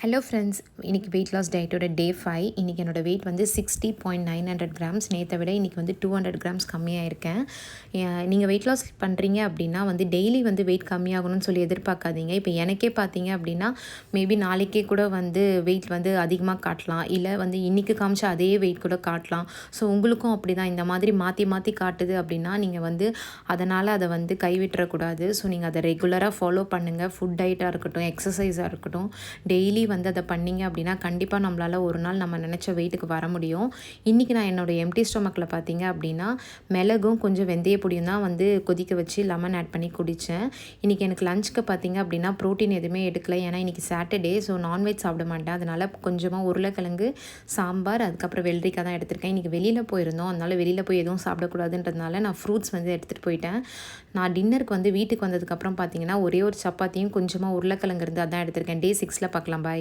Hello friends, இன்றைக்கி weight loss டயட்டோட டே 5. இன்றைக்கி என்னோடய வெயிட் வந்து 60.900 கிராம்ஸ். நேற்றை விட இன்றைக்கி வந்து 200 கிராம்ஸ் கம்மியாக இருக்கேன். நீங்கள் வெயிட் லாஸ் பண்ணுறீங்க அப்படின்னா வந்து டெய்லி வந்து வெயிட் கம்மியாகணும்னு சொல்லி எதிர்பார்க்காதீங்க. இப்போ எனக்கே பார்த்தீங்க அப்படின்னா மேபி நாளைக்கே கூட வந்து வெயிட் வந்து அதிகமாக காட்டலாம், இல்லை வந்து இன்றைக்கி காமிச்ச அதே வெயிட் கூட காட்டலாம். ஸோ உங்களுக்கும் அப்படி தான் இந்த மாதிரி மாற்றி மாற்றி காட்டுது அப்படின்னா நீங்கள் வந்து அதனால் அதை வந்து கைவிட்டுறக்கூடாது. ஸோ நீங்கள் அதை ரெகுலராக ஃபாலோ பண்ணுங்கள். ஃபுட் டயட்டாக இருக்கட்டும், எக்ஸசைஸாக இருக்கட்டும், டெய்லி வந்து அதை பண்ணிங்க அப்படின்னா கண்டிப்பாக நம்மளால் ஒரு நாள் நம்ம நினச்ச வெயிட்டுக்கு வர முடியும். இன்றைக்கி நான் என்னோடய எம்டி ஸ்டொமக்கில் பார்த்தீங்க அப்படின்னா மிளகும் கொஞ்சம் வெந்தய பொடியும் தான் வந்து கொதிக்க வச்சு லெமன் ஆட் பண்ணி குடித்தேன். இன்றைக்கி எனக்கு லஞ்சுக்கு பார்த்தீங்க அப்படின்னா ப்ரோட்டீன் எதுவுமே எடுக்கல. ஏன்னா இன்றைக்கி சாட்டர்டே, ஸோ நான்வெஜ் சாப்பிட மாட்டேன். அதனால் கொஞ்சமாக உருளைக்கிழங்கு, சாம்பார், அதுக்கப்புறம் வெள்ளரிக்காய் தான் எடுத்திருக்கேன். இன்றைக்கி வெளியில் போயிருந்தோம், அதனால் வெளியில் போய் எதுவும் சாப்பிடக்கூடாதுன்றதுனால நான் ஃப்ரூட்ஸ் வந்து எடுத்துகிட்டு போயிட்டேன். நான் டின்னருக்கு வந்து வீட்டுக்கு வந்ததுக்கப்புறம் பார்த்தீங்கன்னா ஒரே ஒரு சப்பாத்தியும் கொஞ்சமாக உருளைக்கிழங்கு இருந்து அதான் எடுத்திருக்கேன். டே 6ல் பார்க்கலாம். பாய்.